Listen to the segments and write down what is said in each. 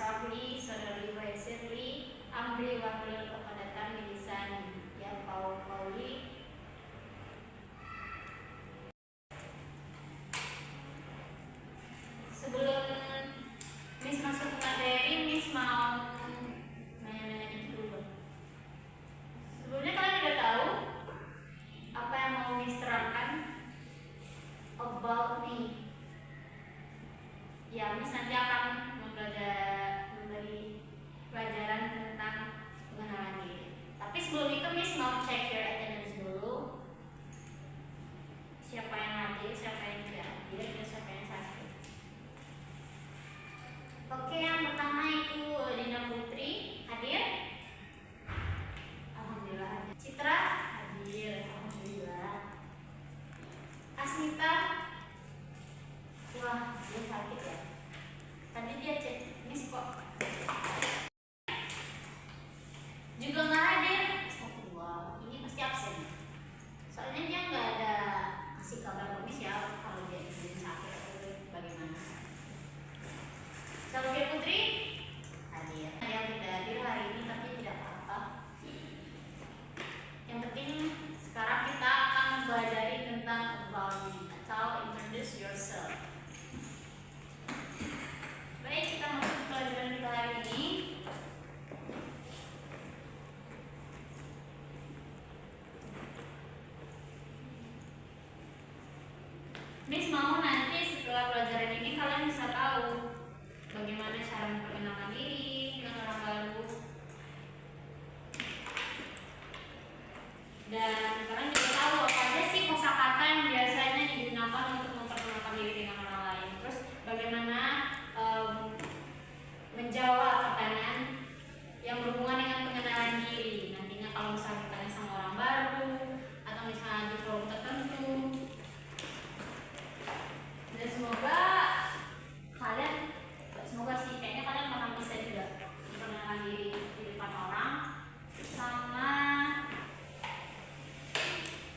Rafli, Saudari Waisirli, Amri Wakil Kepadatan Milisan yang Pauli. Sebelum Miss masuk ke materi, Miss mau nanya-nanya dulu. Sebelumnya kalian udah tahu apa yang mau Miss terangkan about me? Ya, Miss nanti akan memberi pelajaran tentang pengenalan diri. Tapi sebelum itu Miss mau cek your attendance dulu. Siapa yang hadir, siapa yang tidak hadir, dan siapa yang sakit. Oke, yang pertama itu Dina Putri hadir. Alhamdulillah hadir. Citra hadir. Alhamdulillah. Asmita, wah dia sakit ya. Tadi dia cek Miss kok juga nggak hadir. Astagfirullah, ini pasti absen. Soalnya dia nggak ada kasih kabar ke Miss ya kalau dia sakit atau bagaimana. Oke Putri hadir. Yang tidak hadir hari ini tapi tidak apa-apa. Yang penting sekarang kita akan belajar tentang about me atau introduce yourself. Baik, kita masuk ke pelajaran kita hari ini. Miss mau nanti setelah pelajaran ini kalian bisa tahu bagaimana cara memperkenalkan diri dengan orang baru. Dan kalian juga tahu apa aja sih kosakata yang biasanya digunakan untuk memperkenalkan diri dengan orang lain. Terus bagaimana menjawab pertanyaan yang berhubungan dengan pengenalan diri. Nantinya kalau misalnya ditanya sama orang baru atau misalnya di forum tertentu. Dan semoga sih kayaknya kalian bakal bisa juga memperkenalkan diri di depan orang sama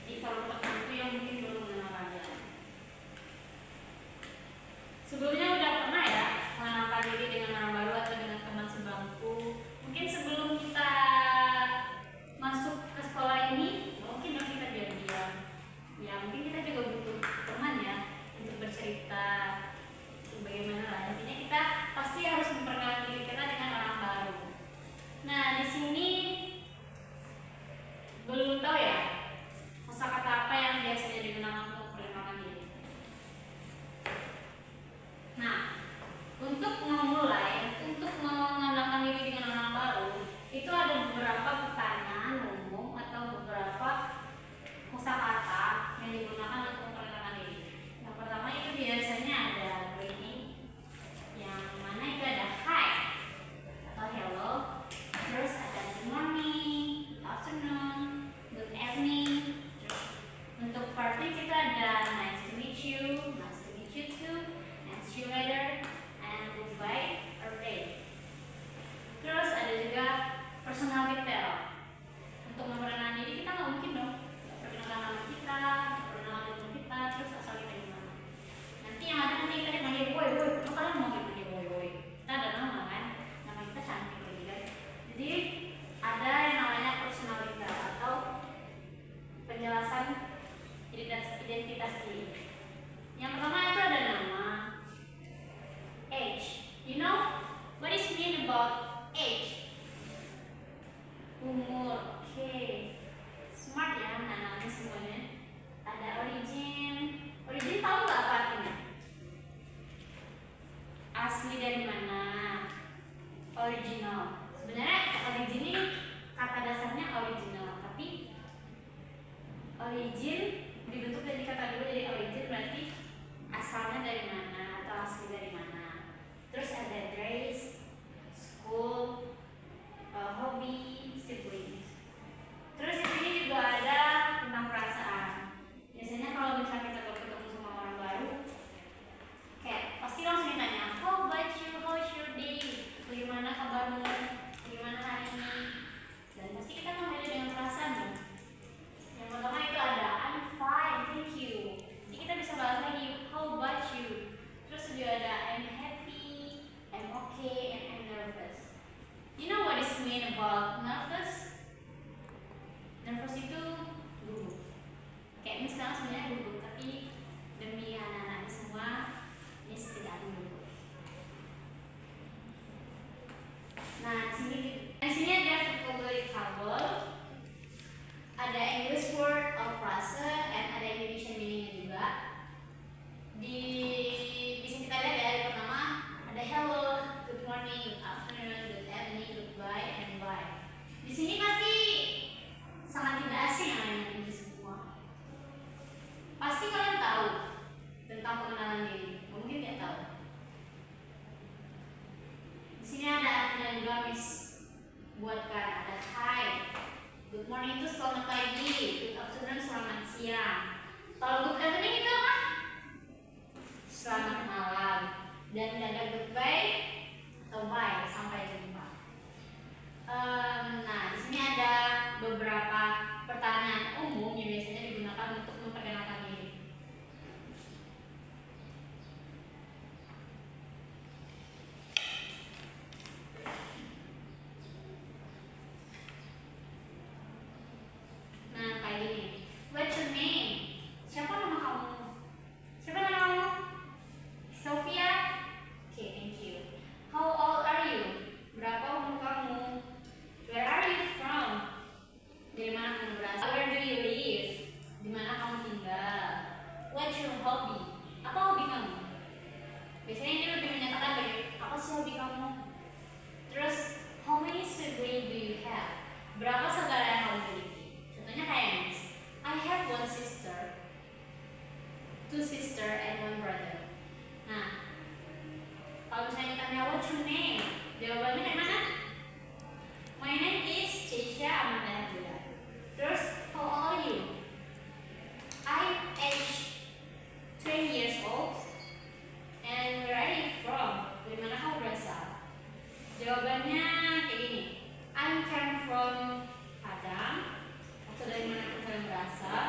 di forum tertentu yang mungkin belum mengenal kalian. Sebelumnya udah pernah ya mengenalkan diri dengan orang baru atau dengan teman sebangku. Mungkin sebelum kita masuk ke sekolah ini mungkin kita diam-diam. Ya mungkin kita juga butuh teman ya untuk bercerita bagaimana lah. Intinya kita pasti harus memperkenalkan diri kita dengan orang baru. Nah di sini belum tahu ya kosakata apa yang biasanya digunakan untuk memperkenalkan diri. Nah untuk memulai, untuk mengenalkan diri dengan orang baru itu ada beberapa pertanyaan umum atau beberapa kosakata yang digunakan untuk memperkenalkan diri. Yang pertama itu biasanya ada greeting, yang mana itu ada hi atau hello. Terus ada good morning, good afternoon, good evening. Terus untuk parties itu ada nice to meet you too, and see you later, and goodbye or day. Terus ada juga personal detail. Untuk memperkenalkan diri kita nggak mungkin dong perkenalkan nama kita, perkenalan umur kita, terus asal kita di mana. Nanti yang ada nanti kita dipanggil boy. Kalau kalian mau dipanggil boy. Kita ada nama kan, nama kita cantik lagi kan. Jadi ada yang namanya personal detail atau penjelasan identitas diri. Yang pertama itu ada nama, age. You know what is mean about age? Umur. Oke. Smart ya anak-anaknya semuanya. Ada origin. Origin tahu nggak apa artinya? Asli dari mana? Original. Sebenarnya origin ini kata dasarnya original, tapi origin dibentuk dari kata dulu jadi origin berarti asalnya dari mana atau asli dari mana. Terus ada race, school, hobi, siblings. Terus di sini juga ada tentang perasaan. Biasanya kalau misalnya kita ketemu sama orang baru, kayak pasti langsung ditanya, how about you, how's your day, bagaimana kabarmu, bagaimana hari ini. Dan pasti kita membeda dengan perasaan dong. Yang pertama itu ada called nervous. Nervous itu gugup. Kayak ini sekarang sebenarnya gugup, tapi demi anak-anak semua ini tidak gugup. Nah, di sini ada vocabulary table, ada English word or phrase, dan ada Indonesian meaning juga. Bisa kita lihat ya, yang pertama ada hello, good morning, good afternoon, good evening, goodbye, and bye. Di sini pasti sangat tidak asing namanya ini semua. Pasti kalian tahu tentang pengenalan diri, mungkin tidak tahu. Di sini ada artinya juga Miss buatkan, ada hi, good morning itu selamat pagi, good afternoon selamat siang. Kalau good evening itu apa? Selamat malam. Dan ada goodbye atau bye, sampai jumpa. Nah, di sini ada beberapa pertanyaan umum yang biasanya digunakan untuk memperkenalkan diri. Nah, kayak gini. What's your name? Siapa nama kamu? Siapa nama kamu? Sophia? Okay, thank you. How old are you? Berapa umur kamu? Where are you from? Dari mana kamu berasal? Where do you live? Di mana kamu tinggal? What's your hobby? Apa hobi kamu? Biasanya ini lebih menyatakan dari apa sih hobi kamu? Terus, how many siblings do you have? Berapa saudara yang kamu miliki? Contohnya kayak ini. I have one sister, two sister, and one brother. Nah, kalau misalnya ditanya what's your name? Jawabannya kayak mana? My name is Cecia Amanda Hendra. Terus, how old are you? I'm age 20 years old. And where are you from? Dari mana kamu berasal? Jawabannya kayak gini. I came from Padang. Atau dari mana kalian berasal?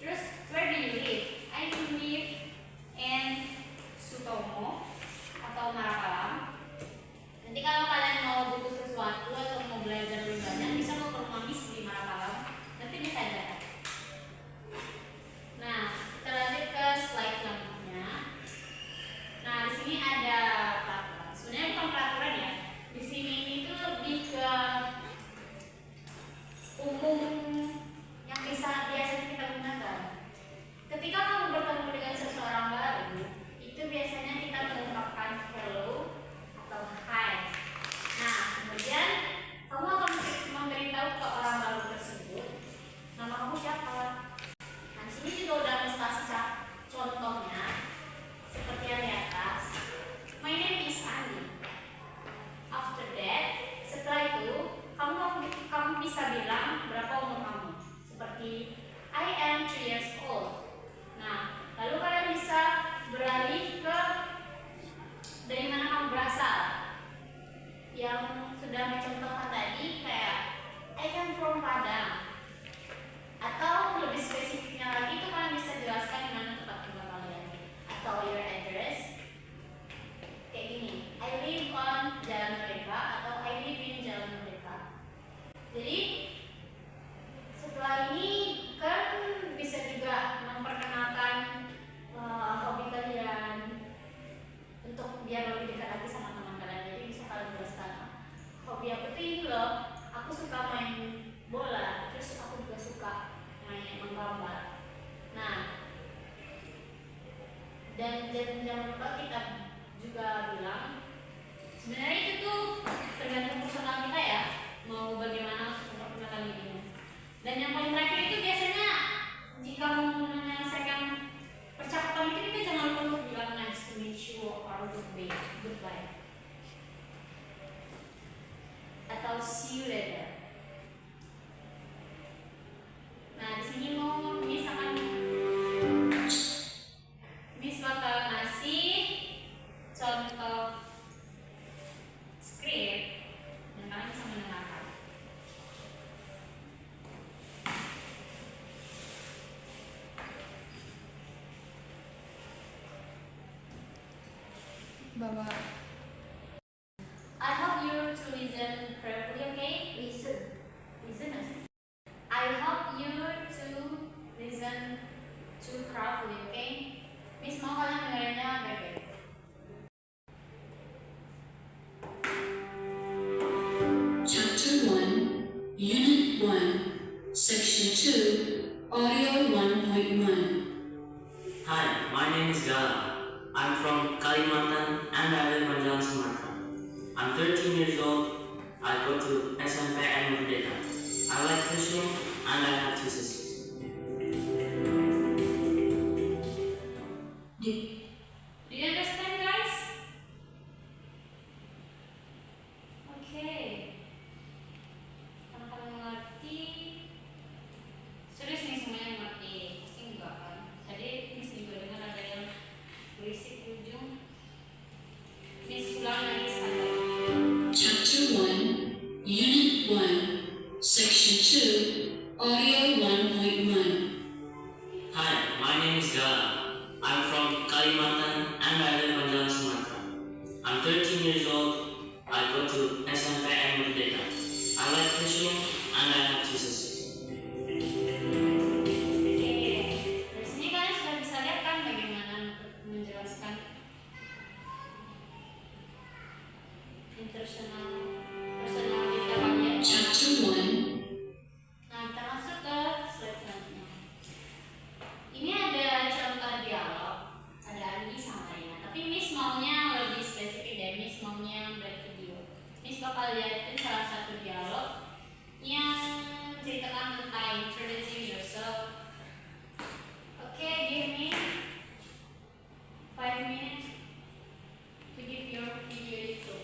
Terus, where do you live? I live in Sutomo atau Marakalam. Nanti kalau kalian mau butuh sesuatu atau mau belajar lebih banyak, bisa mau ke rumah Miss di Marakalam. Nanti bisa aja. Nah, kita lanjut ke slide selanjutnya. Nah, di sini ada peraturan. Sebenarnya bukan peraturan ya. Di sini itu lebih ke umum yang biasanya kita gunakan. Ketika kamu bertemu dengan seseorang baru, itu biasanya kita mengucapkan hello atau hi. Nah, kemudian kamu akan memberitahu ke orang baru tersebut, nama kamu siapa? Nah, di sini juga udah kasih contohnya seperti yang di atas. My name is Andi. After that, setelah itu kamu bisa bilang berapa umur kamu. Seperti I am 3 years old. Nah, lalu kalian bisa beralih ke dari mana kamu berasal. Yang sudah dicontohkan tadi kayak I come from Padang. Atau lebih spesifiknya lagi itu kalian bisa jelaskan di mana tempat tinggal kalian atau your address. Kayak gini, I live on Jalan Merdeka atau I live in Jalan Merdeka. Jadi setelah ini kan bisa juga memperkenalkan hobi kalian untuk biar lebih dekat lagi sama teman kalian. Jadi bisa kalian jelaskan hobi aku tuh ini loh, aku suka main bola, terus aku juga suka main menggambar. Nah, dan jangan lupa kita juga bilang sebenarnya itu tuh tergantung personal kita ya, mau bagaimana untuk memperkenalkan dirinya. Dan yang paling terakhir itu biasanya jika mau menyelesaikan percakapan itu kita jangan lupa untuk bilang nice to meet you or goodbye atau see you later. Nah, di sini mau misalkan Miss bakal ngasih contoh script dan kalian bisa mendengarkan. Bawa. I hope you to listen carefully, okay? Listen, listen. I hope you to listen too carefully, okay? Miss mau kalian dengerinnya baik-baik. Chapter 1, Unit 1, Section 2, Audio 1.1. Hi, my name is Gala. I'm from Kalimantan and I live in Majalah, Sumatera. I'm 13 years old. I go to SMP and Merdeka. I like fishing and I have 2 sisters. Do you understand, guys? Okay. Karena kalian mengerti, serius nih semuanya mengerti. Pasti enggak kan? Tadi Miss juga dengar ada yang berisik di ujung. Miss ulangi lagi sekali. Chapter 1, Unit 1, Section 2, Audio 1.1. Hi, my name is Gala. I'm from Kalimantan and I live in Majalah, Sumatera. I'm 13 years old. I go to SMP and Merdeka. I like fishing and I have 2 sisters. Oke, dari sini kalian sudah bisa lihat kan bagaimana menjelaskan personality kalian. Chapter 1, Nah, kita masuk ke slide selanjutnya. Ini ada contoh dialog, ada Andi sama Rina. Tapi Miss maunya lebih spesifik dan Miss maunya bervideo. Miss bakal liatin salah satu dialog yang menceritakan tentang introducing yourself. Oke, give me 5 minutes to give your video itu.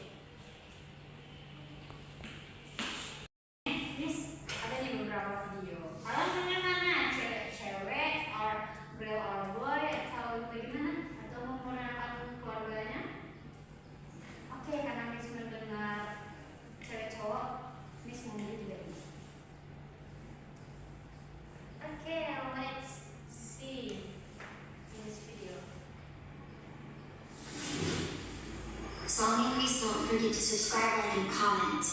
Miss, ada nih beberapa video. Kalian punya mana? Cewek, or girl or boy, atau bagaimana? Atau memperkenalkan keluarganya? Oke, karena Miss mendengar cewek cowok, Miss mau juga. Oke, let's see in this video. Song, please don't forget to subscribe, like, and comment.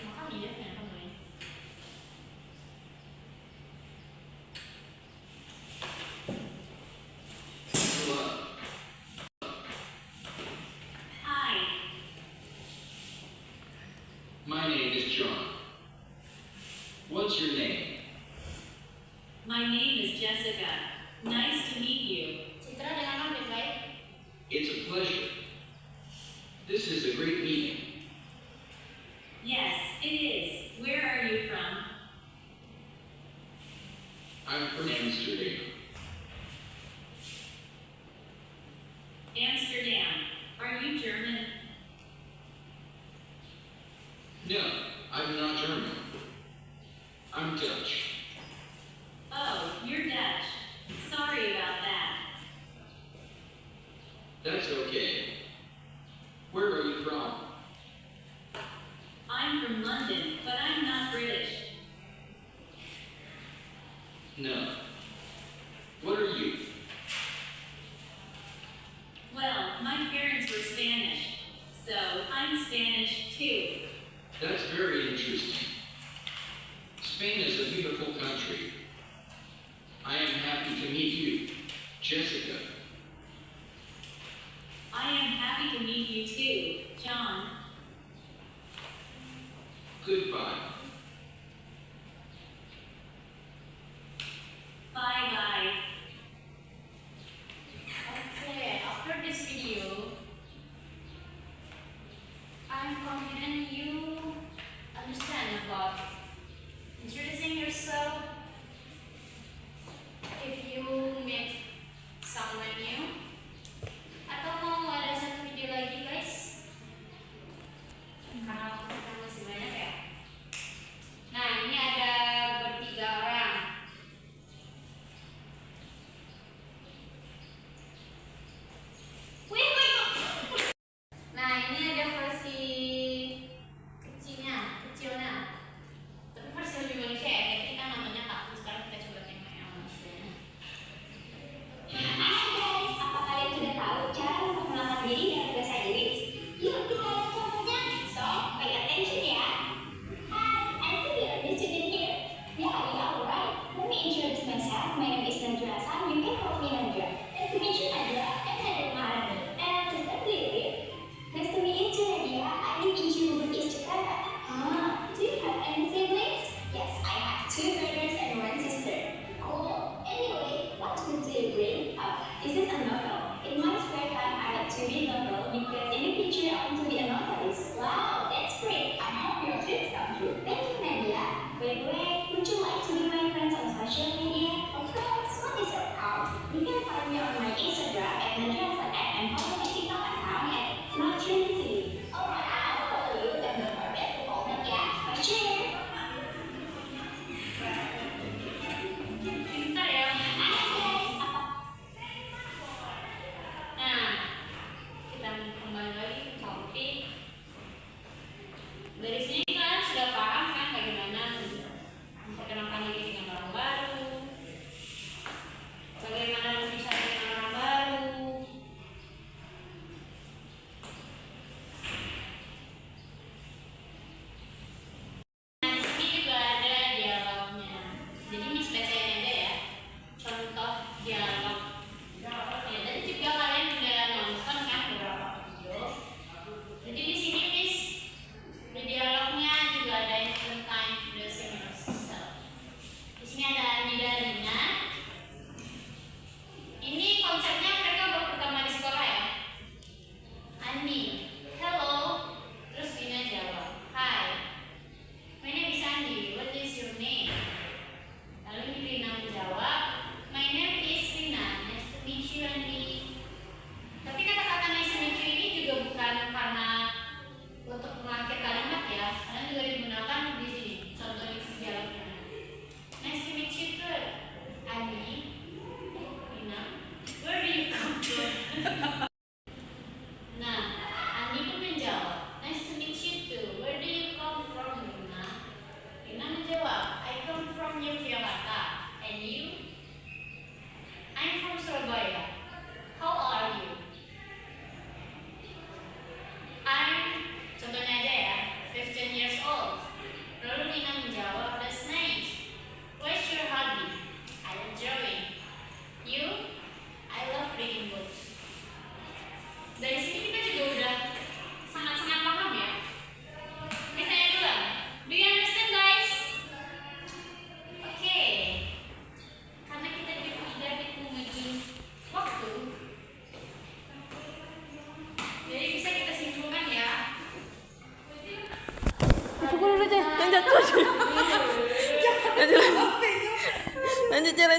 Makanya ya, kenapa main? Hi. My name is John. What's your name? My name is Jessica. Nice to meet you. Citra dengarkan baik-baik. It's a pleasure. This is a great meeting. Yes, it is. Where are you from? I'm from Amsterdam. Amsterdam. Are you German? No, I'm not German. I'm Dutch. Oh, you're Dutch. Sorry about that. That's okay. Where are you from? I'm from London, but I'm not British. No. What are you? Well, my parents were Spanish, so I'm Spanish too. That's very interesting. Spain is a beautiful country. I am happy to meet you, Jessica. I am happy to meet you too, John. Goodbye. Bye-bye. Okay, after this video, I'm confident you understand about introducing yourself. If you meet someone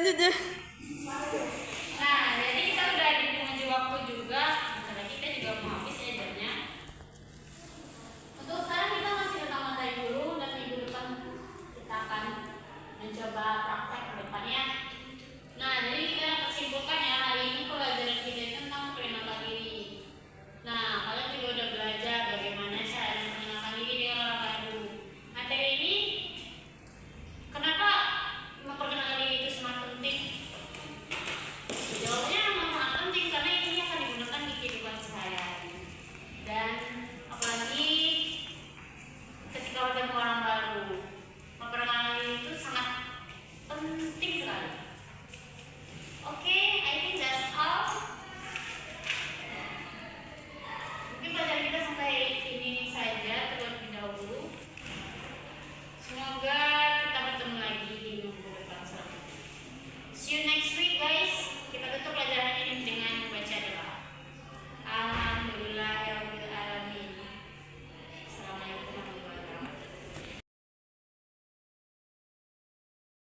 aja deh.